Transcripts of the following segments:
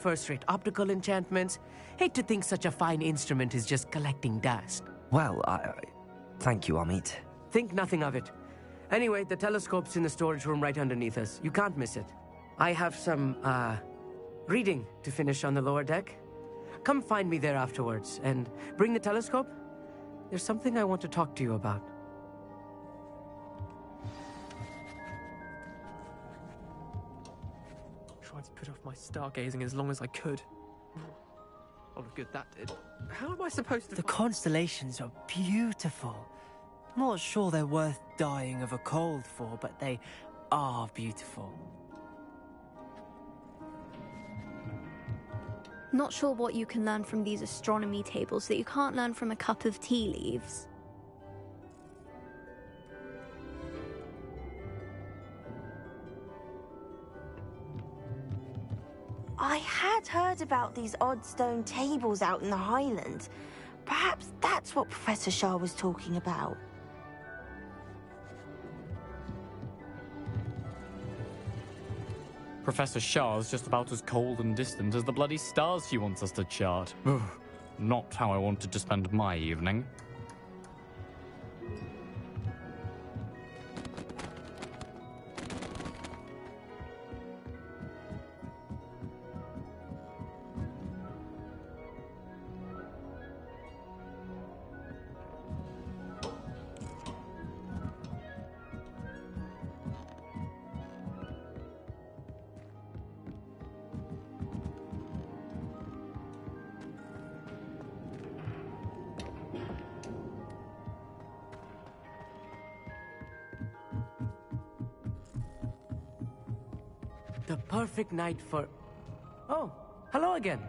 First-rate optical enchantments. Hate to think such a fine instrument is just collecting dust. Well, thank you, Amit. Think nothing of it. Anyway, the telescope's in the storage room right underneath us. You can't miss it. I have some, reading to finish on the lower deck. Come find me there afterwards, and bring the telescope. There's something I want to talk to you about. Tried to put off my stargazing as long as I could. All the good that did. How am I supposed to... The constellations are beautiful. Not sure they're worth dying of a cold for, but they are beautiful. Not sure what you can learn from these astronomy tables that you can't learn from a cup of tea leaves. I had heard about these odd stone tables out in the Highlands. Perhaps that's what Professor Shah was talking about. Professor Shah's just about as cold and distant as the bloody stars she wants us to chart. Ugh, not how I wanted to spend my evening. The perfect night for... Oh, hello again.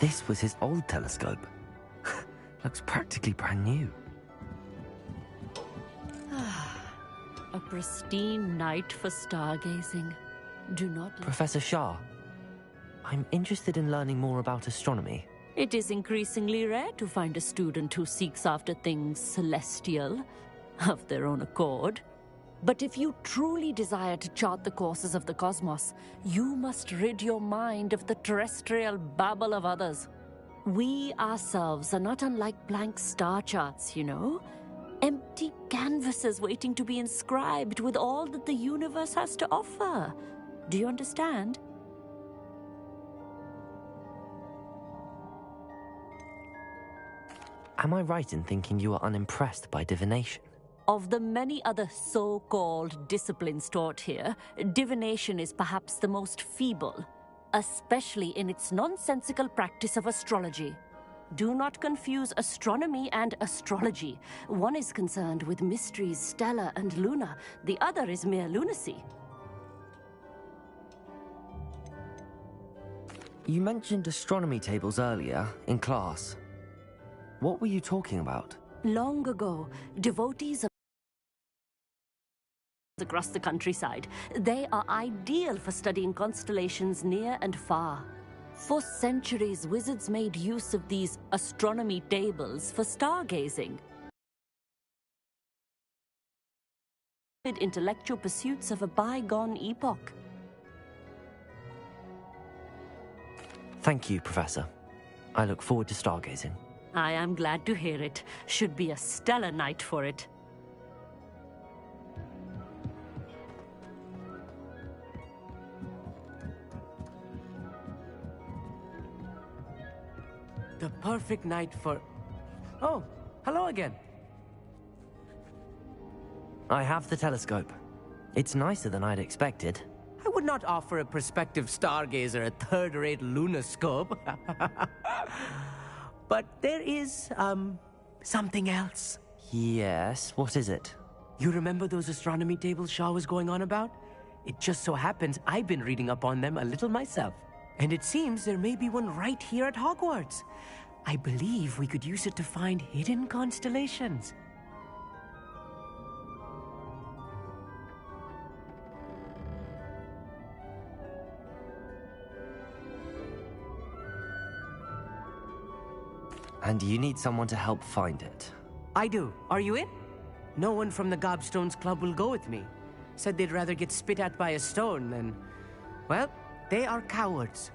This was his old telescope. Looks practically brand new. A pristine night for stargazing. Do not... Professor Shah, I'm interested in learning more about astronomy. It is increasingly rare to find a student who seeks after things celestial, of their own accord. But if you truly desire to chart the courses of the cosmos, you must rid your mind of the terrestrial babble of others. We ourselves are not unlike blank star charts, you know? Empty canvases waiting to be inscribed with all that the universe has to offer. Do you understand? Am I right in thinking you are unimpressed by divination? Of the many other so-called disciplines taught here, divination is perhaps the most feeble, especially in its nonsensical practice of astrology. Do not confuse astronomy and astrology. One is concerned with mysteries stellar and lunar, the other is mere lunacy. You mentioned astronomy tables earlier, in class. What were you talking about? Long ago, devotees of across the countryside. They are ideal for studying constellations near and far. For centuries, wizards made use of these astronomy tables for stargazing. Intellectual pursuits of a bygone epoch. Thank you, Professor. I look forward to stargazing. I am glad to hear it. Should be a stellar night for it. The perfect night for... Oh, hello again. I have the telescope. It's nicer than I'd expected. I would not offer a prospective stargazer a third-rate lunoscope. But there is, something else. Yes, what is it? You remember those astronomy tables Shah was going on about? It just so happens I've been reading up on them a little myself. And it seems there may be one right here at Hogwarts. I believe we could use it to find hidden constellations. And you need someone to help find it. I do. Are you in? No one from the Gobstones Club will go with me. Said they'd rather get spit at by a stone than... Well, they are cowards.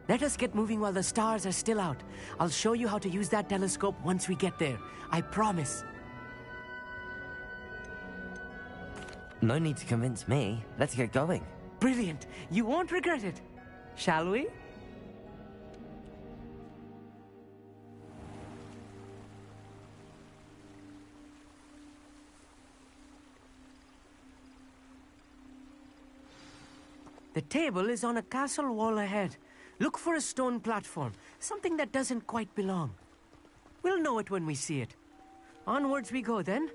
Let us get moving while the stars are still out. I'll show you how to use that telescope once we get there. I promise. No need to convince me. Let's get going. Brilliant. You won't regret it. Shall we? The table is on a castle wall ahead. Look for a stone platform, something that doesn't quite belong. We'll know it when we see it. Onwards we go then.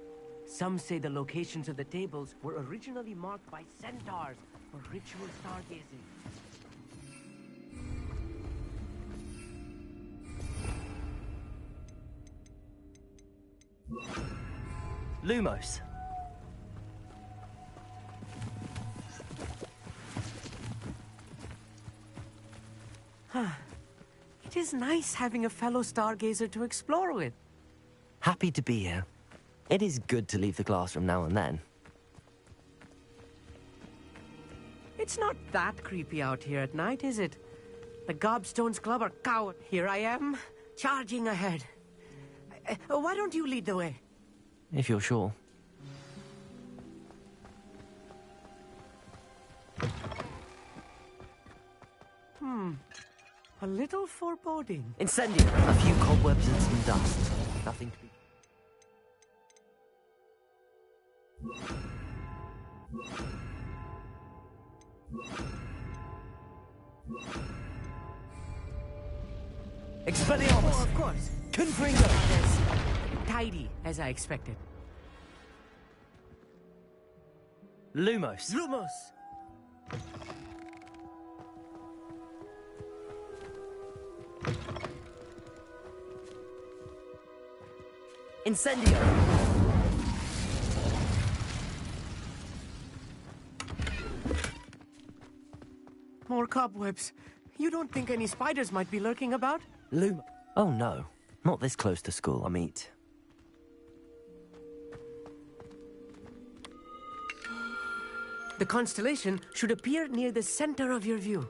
Some say the locations of the tables were originally marked by centaurs for ritual stargazing. Lumos. It is nice having a fellow stargazer to explore with. Happy to be here. It is good to leave the classroom now and then. It's not that creepy out here at night, is it? The Gobstones Club are coward. Here I am, charging ahead. Why don't you lead the way? If you're sure. A little foreboding. Incendio. A few cobwebs and some dust. Nothing to be... Expelliarmus! Oh, of course. Confringo! As tidy as I expected. Lumos. Lumos! Incendio! More cobwebs. You don't think any spiders might be lurking about? Oh no. Not this close to school, Amit. The constellation should appear near the center of your view.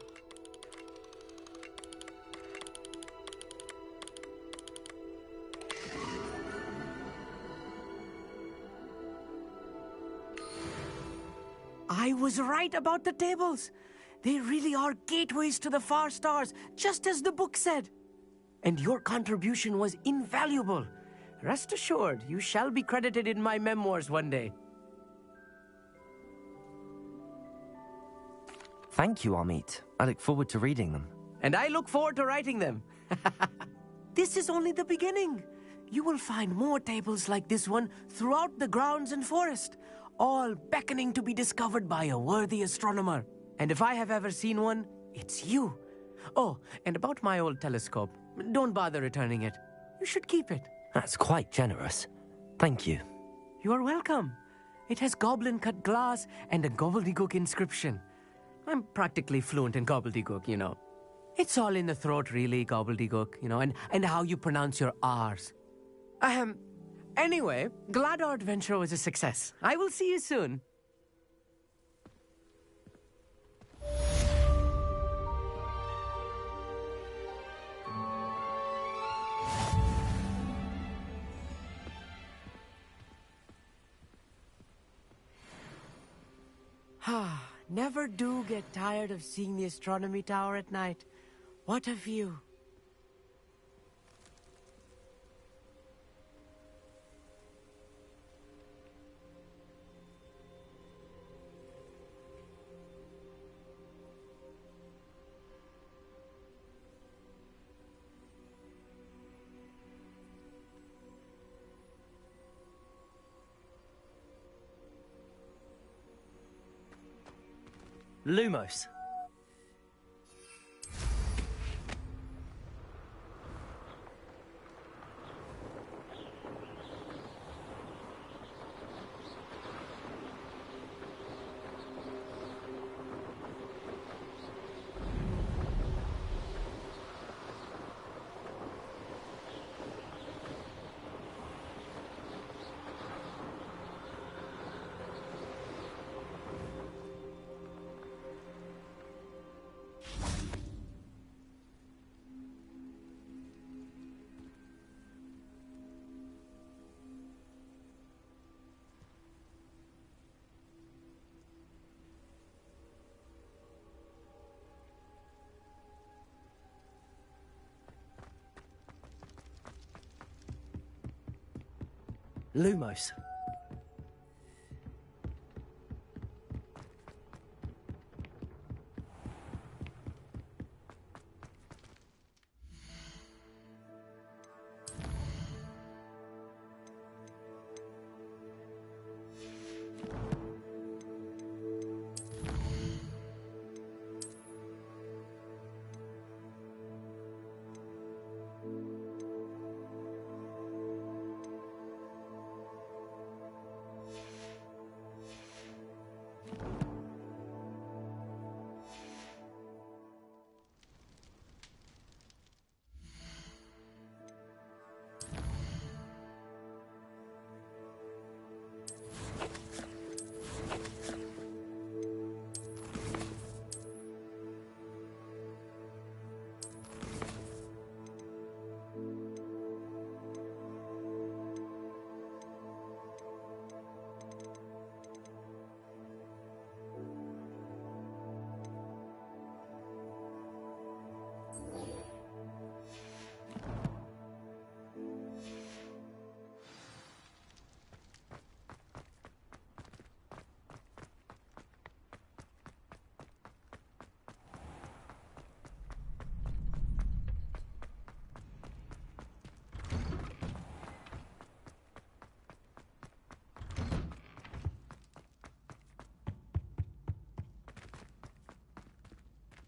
I was right about the tables. They really are gateways to the far stars, just as the book said. And your contribution was invaluable. Rest assured, you shall be credited in my memoirs one day. Thank you, Amit. I look forward to reading them. And I look forward to writing them. This is only the beginning. You will find more tables like this one throughout the grounds and forest, all beckoning to be discovered by a worthy astronomer. And if I have ever seen one, it's you. Oh, and about my old telescope, don't bother returning it. You should keep it. That's quite generous. Thank you. You are welcome. It has goblin-cut glass and a gobbledygook inscription. I'm practically fluent in gobbledygook, you know. It's all in the throat, really, gobbledygook, you know, and how you pronounce your R's. Anyway, glad our adventure was a success. I will see you soon. Never do get tired of seeing the astronomy tower at night. What a view. Lumos. Lumos.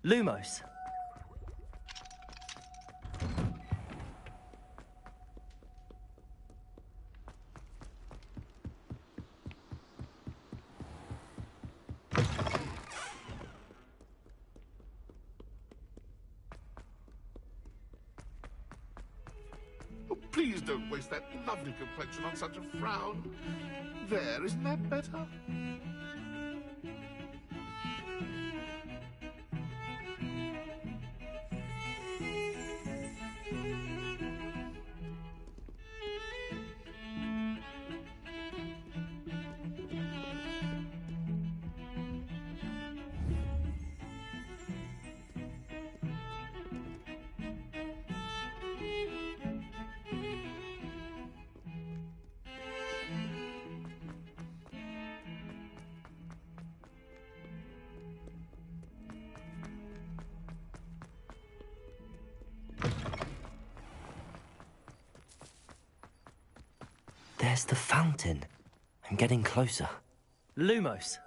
Lumos. Oh, please don't waste that lovely complexion on such a frown. There, isn't that better? There's the fountain. I'm getting closer. Lumos.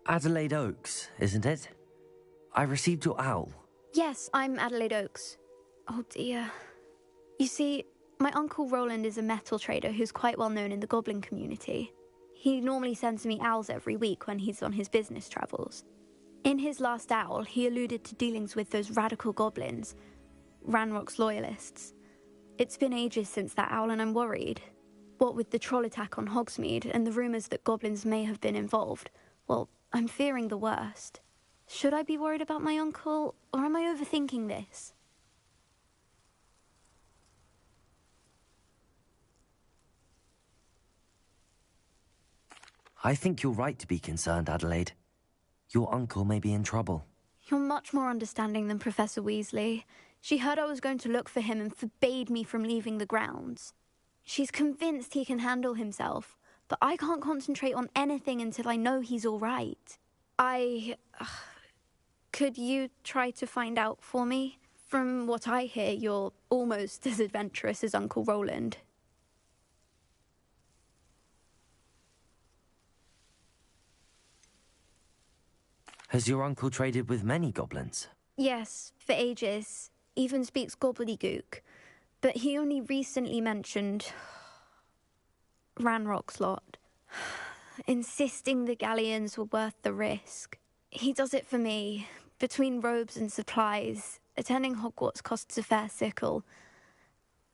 Adelaide Oaks, isn't it? I received your owl. Yes, I'm Adelaide Oaks. Oh dear. You see, my Uncle Roland is a metal trader who's quite well known in the goblin community. He normally sends me owls every week when he's on his business travels. In his last owl, he alluded to dealings with those radical goblins, Ranrock's loyalists. It's been ages since that owl and I'm worried. What with the troll attack on Hogsmeade and the rumours that goblins may have been involved, well, I'm fearing the worst. Should I be worried about my uncle, or am I overthinking this? I think you're right to be concerned, Adelaide. Your uncle may be in trouble. You're much more understanding than Professor Weasley. She heard I was going to look for him and forbade me from leaving the grounds. She's convinced he can handle himself, but I can't concentrate on anything until I know he's all right. Could you try to find out for me? From what I hear, you're almost as adventurous as Uncle Roland. Has your uncle traded with many goblins? Yes, for ages. Even speaks gobbledygook. But he only recently mentioned Ranrock's lot, insisting the galleons were worth the risk. He does it for me. Between robes and supplies, attending Hogwarts costs a fair sickle.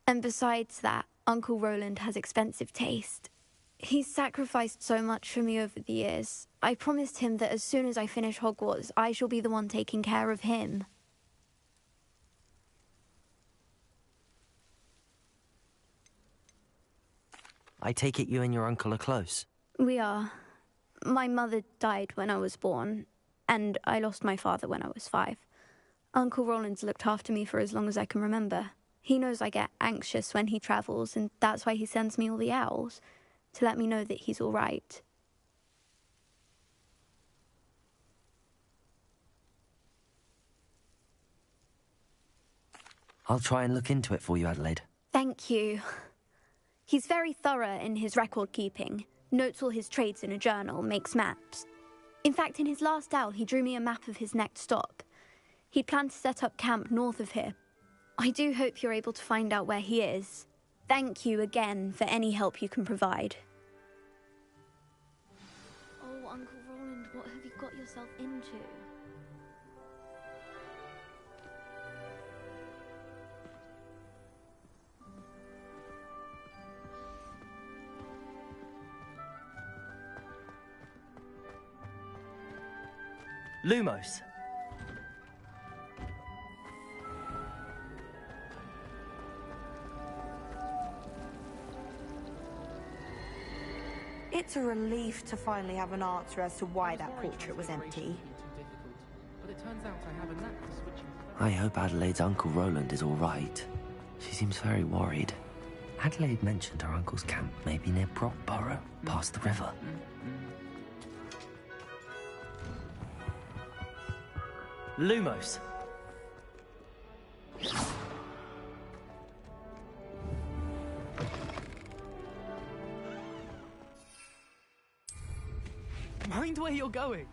And besides that, Uncle Roland has expensive taste. He's sacrificed so much for me over the years. I promised him that as soon as I finish Hogwarts, I shall be the one taking care of him. I take it you and your uncle are close? We are. My mother died when I was born, and I lost my father when I was 5. Uncle Roland's looked after me for as long as I can remember. He knows I get anxious when he travels, and that's why he sends me all the owls, to let me know that he's all right. I'll try and look into it for you, Adelaide. Thank you. He's very thorough in his record keeping, notes all his trades in a journal, makes maps. In fact, in his last owl, he drew me a map of his next stop. He'd planned to set up camp north of here. I do hope you're able to find out where he is. Thank you again for any help you can provide. Oh, Uncle Roland, what have you got yourself into? Lumos. It's a relief to finally have an answer as to why that portrait was empty. I hope Adelaide's Uncle Roland is all right. She seems very worried. Adelaide mentioned her uncle's camp may be near Brockborough, past the river. Lumos. Mind where you're going.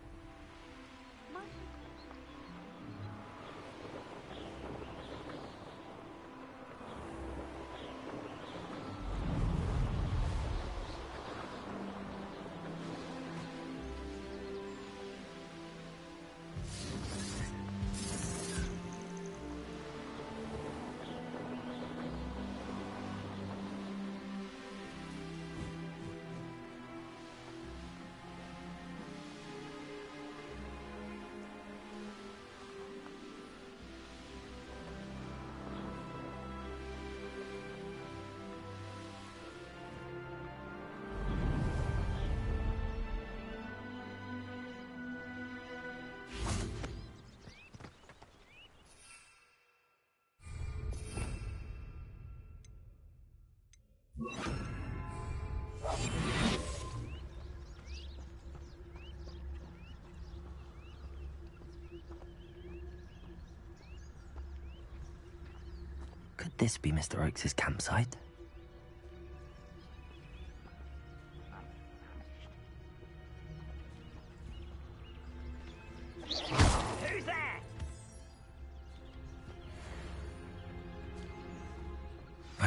Could this be Mr. Oakes' campsite?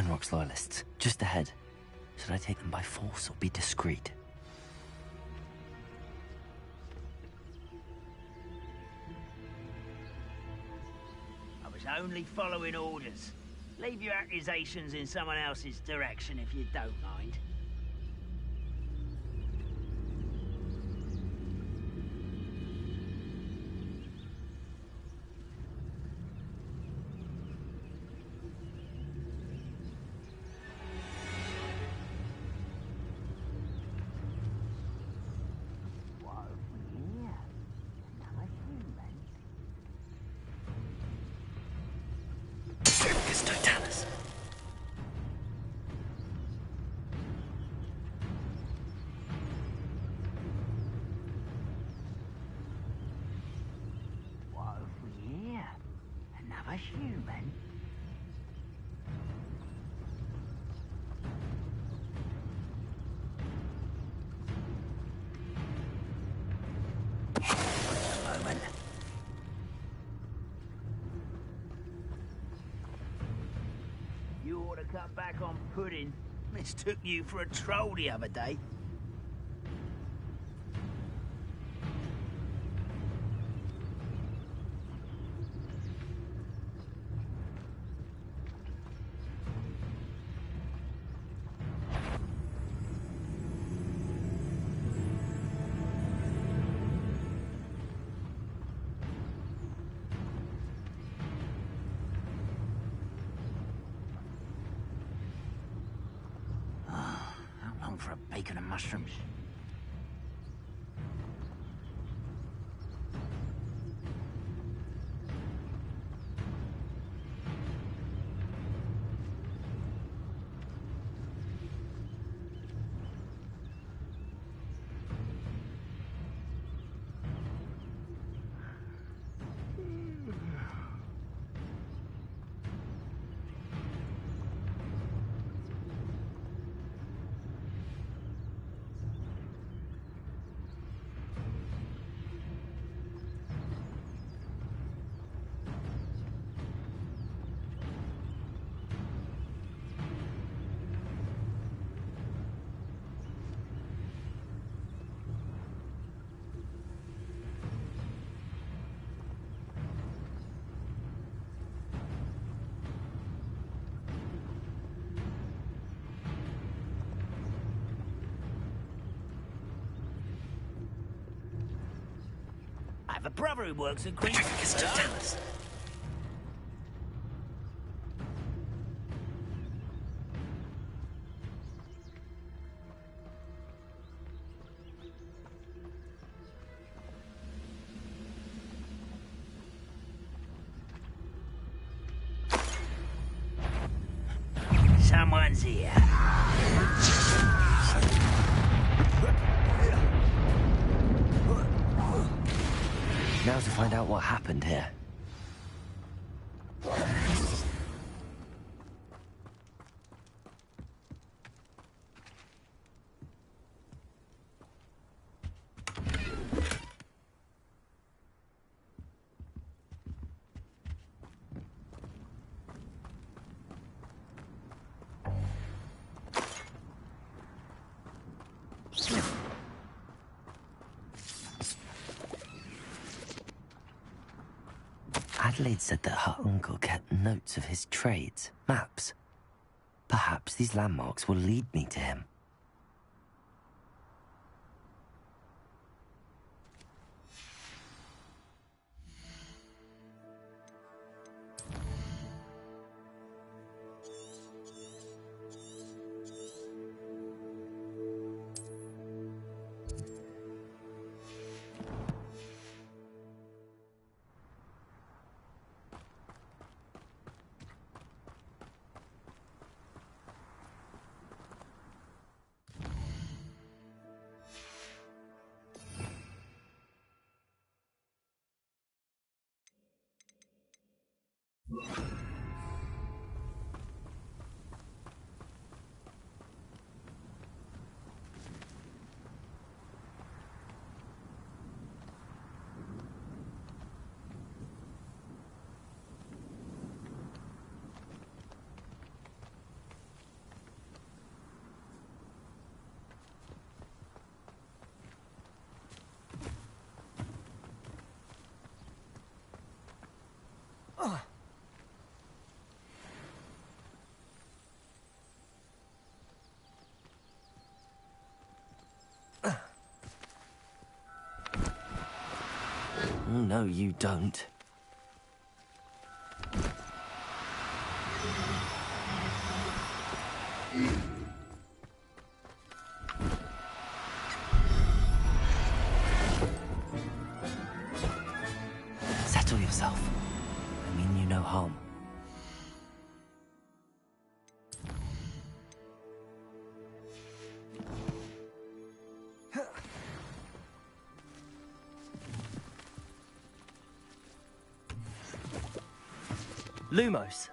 Ranrock's loyalists, just ahead. Should I take them by force or be discreet? I was only following orders. Leave your accusations in someone else's direction if you don't mind. Human. Moment. You ought to cut back on pudding. Mistook you for a troll the other day. For a bacon and mushrooms. I have a brother who works at Queen's. Someone's here. Now to find out what happened here. Adelaide said that her uncle kept notes of his trades, maps. Perhaps these landmarks will lead me to him. no, you don't. Settle yourself. I mean you no harm. Lumos.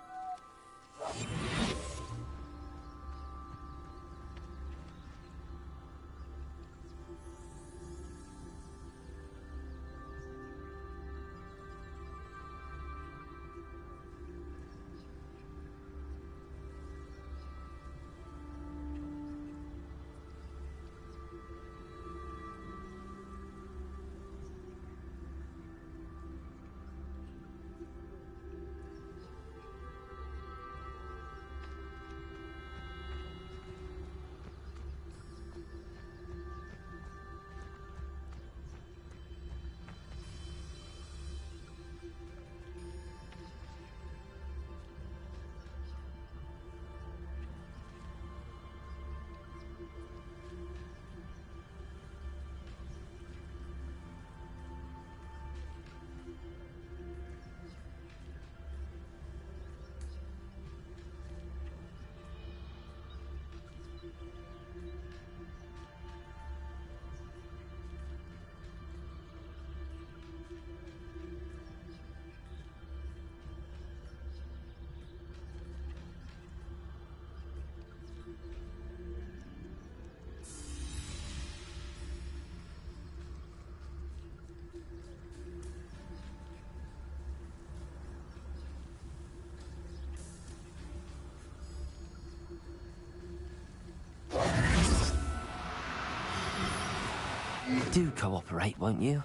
Do cooperate, won't you?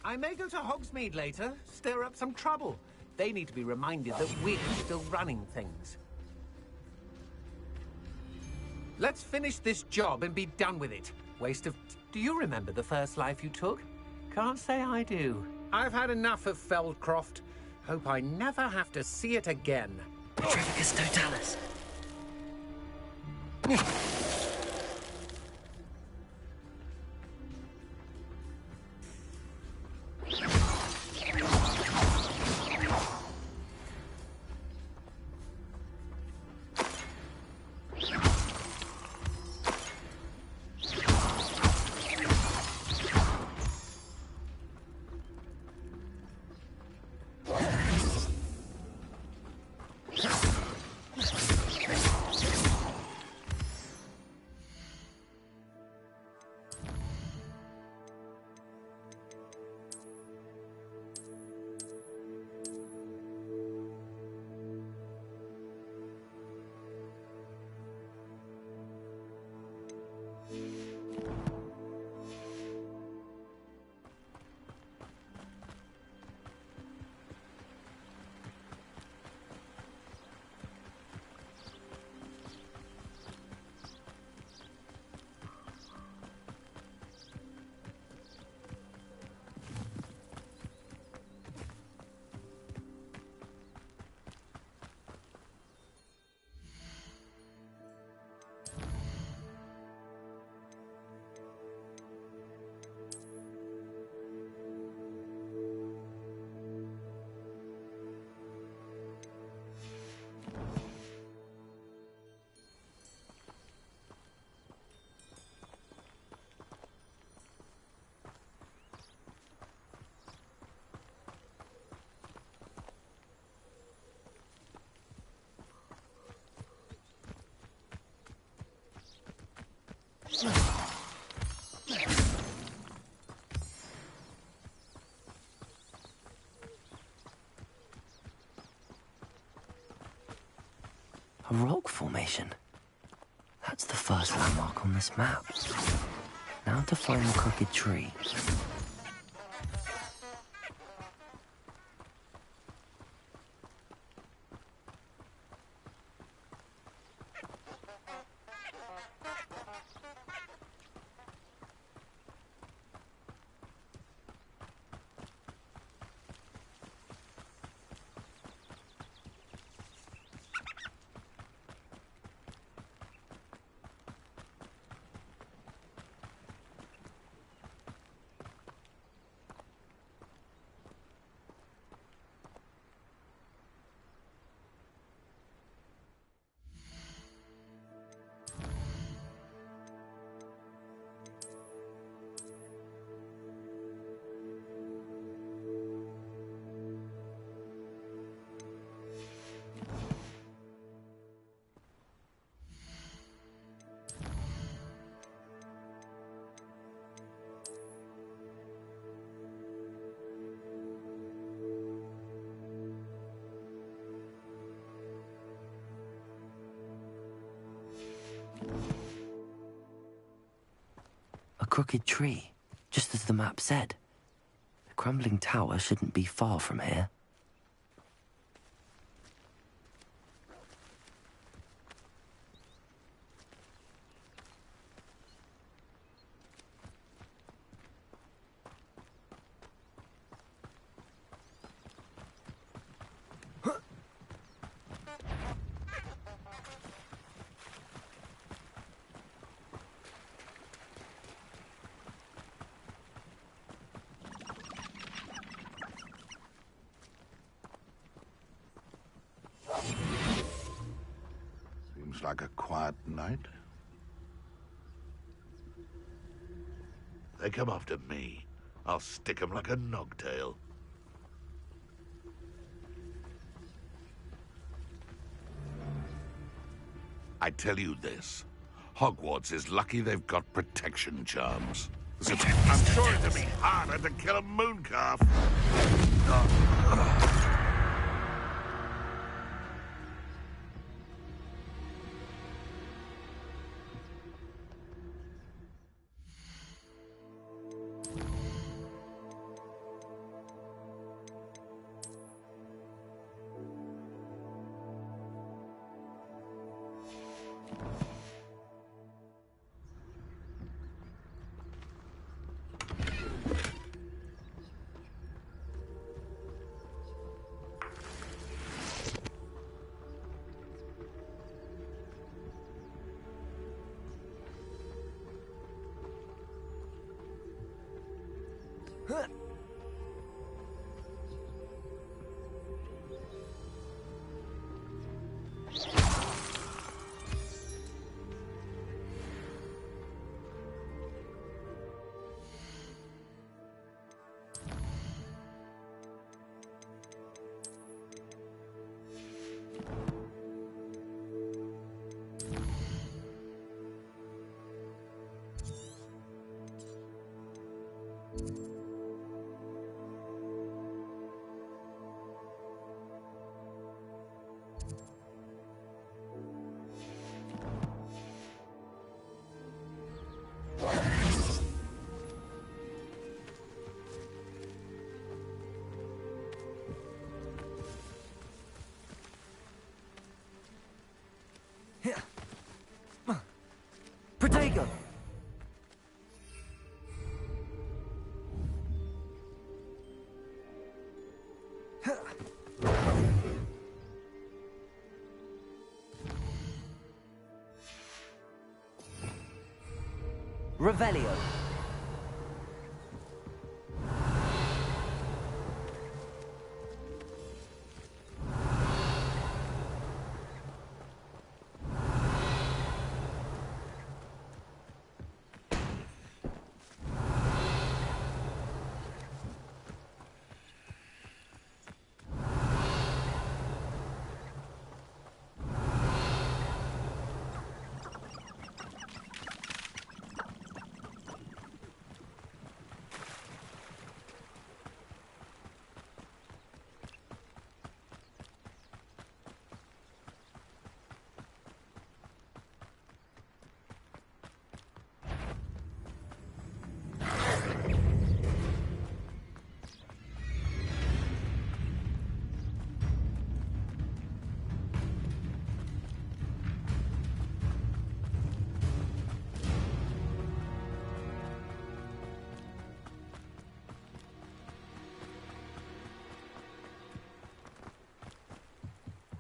I may go to Hogsmeade later, stir up some trouble. They need to be reminded that we're still running things. Let's finish this job and be done with it. Waste of... Do you remember the first life you took? Can't say I do. I've had enough of Feldcroft. Hope I never have to see it again. Petrificus totalis. A rock formation. That's the first landmark on this map. Now to find the crooked tree. crooked tree, just as the map said. The crumbling tower shouldn't be far from here. Seems like a quiet night. They come after me. I'll stick 'em like a nogtail. I tell you this. Hogwarts is lucky they've got protection charms. I'm sure it'd be harder to kill a mooncalf. Protego! Revelio.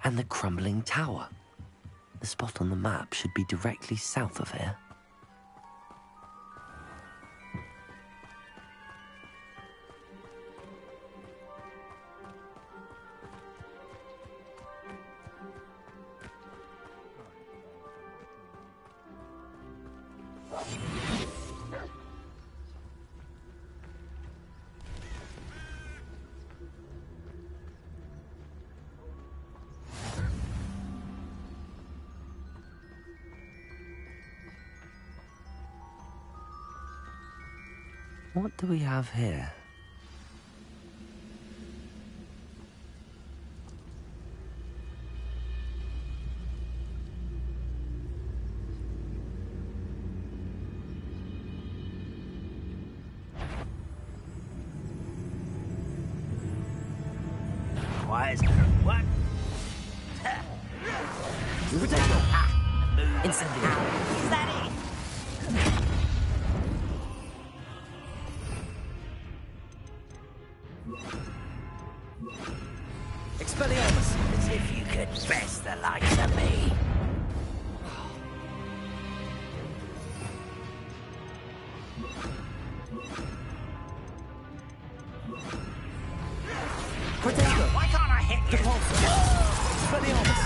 And the crumbling tower. The spot on the map should be directly south of here. What do we have here? quiet as what? Incendio. Is that it? Expelliarmus. As if you could best the likes of me. Protego. Why can't I hit you? Expelliarmus.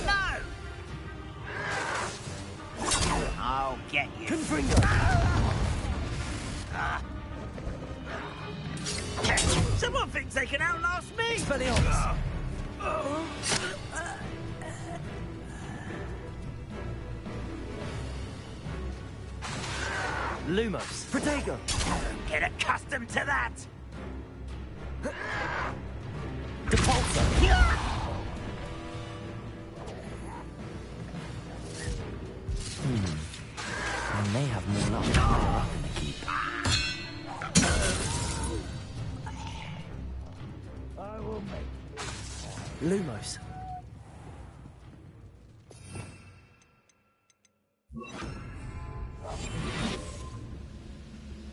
No! I'll get you. Confringo. Someone thinks they can outlast me! Expelliarmus. Lumos. Protego. Get accustomed to that! Depulso. I may have more luck higher up in the keep. I will make Lumos.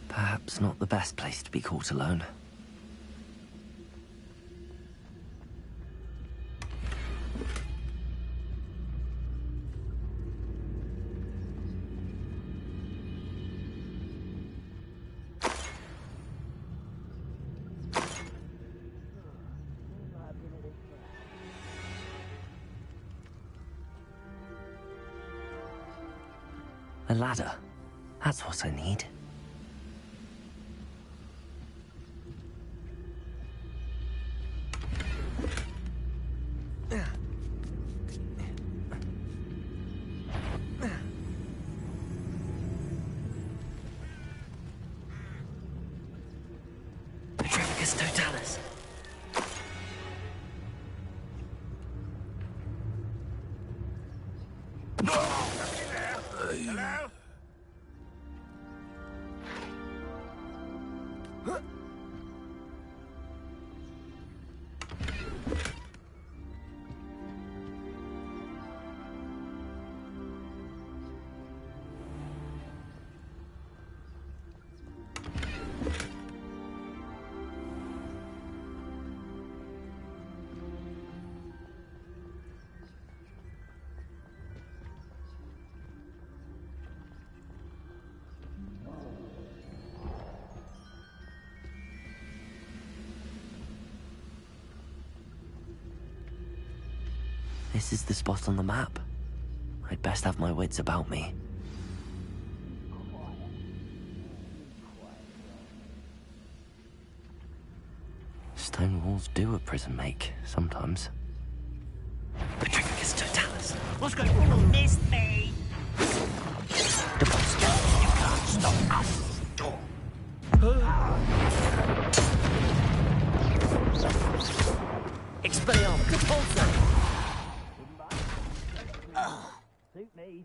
Perhaps not the best place to be caught alone. A ladder. That's what I need. Petrificus totalis. Hello? This is the spot on the map. I'd best have my wits about me. Stone walls do a prison make, sometimes. Petrificus totalis. What's going on? Missed me! Depulso. You can't stop us! Expelliarmus. Depulso. Suit me.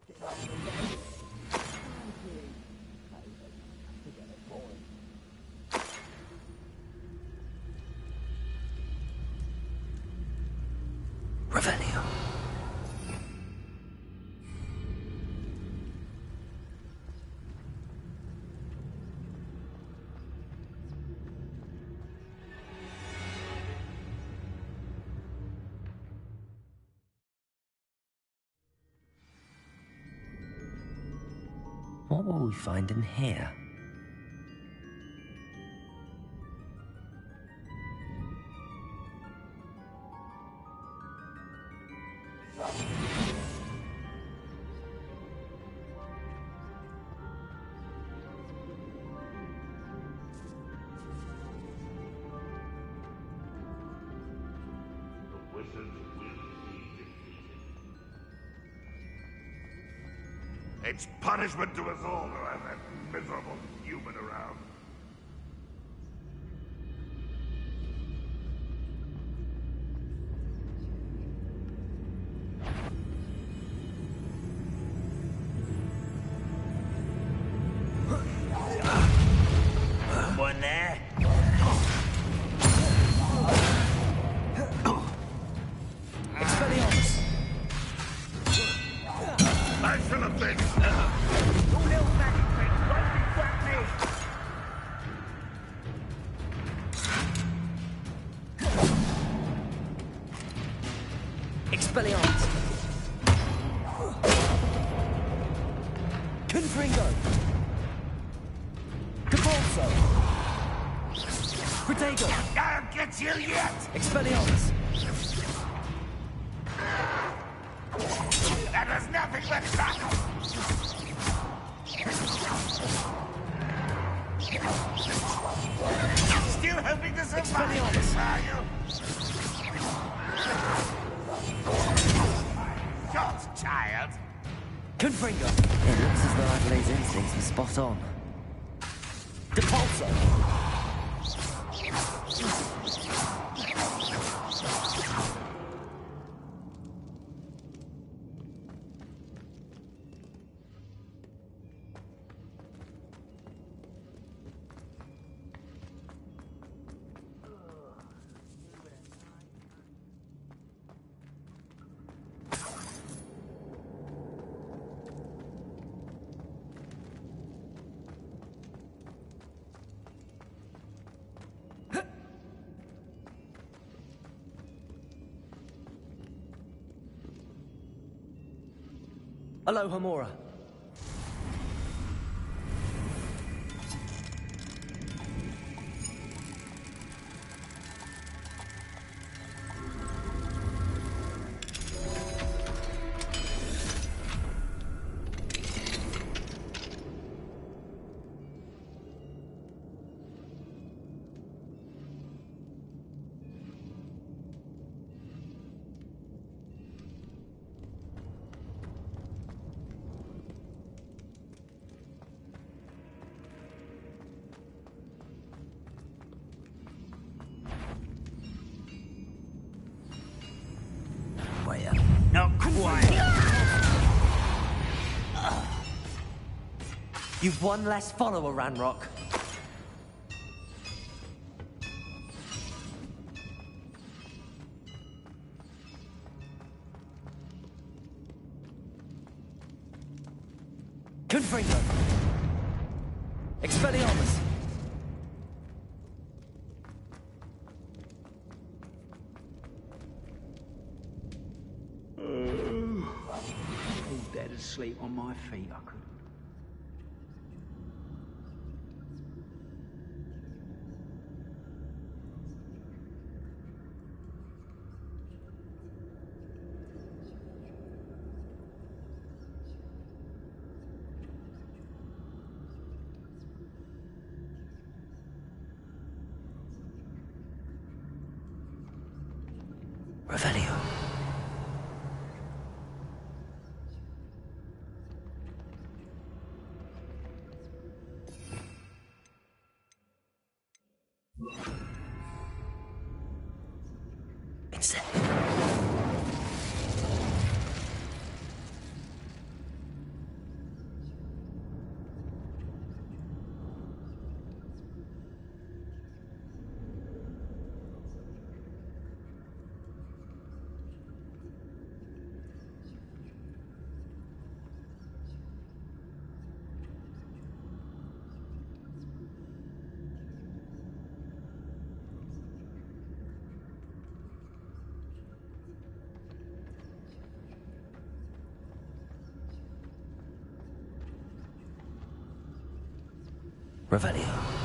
Revelio. What will we find in here? It's punishment to us all to have that miserable human around. Someone there? Expelliarmus! Confringo! Depulso! Protego! I'll get you yet! Expelliarmus! That was nothing but fun! Still hoping to survive, are you? Short child. Confringo! It looks as though Adelaide's instincts were spot on. Depulso! Aloha Mora. Not quite. You've one less follower, Ranrock. Confringo! Expelliarmus! Dead asleep on my feet, I could. Revelio. It's it. Revelio.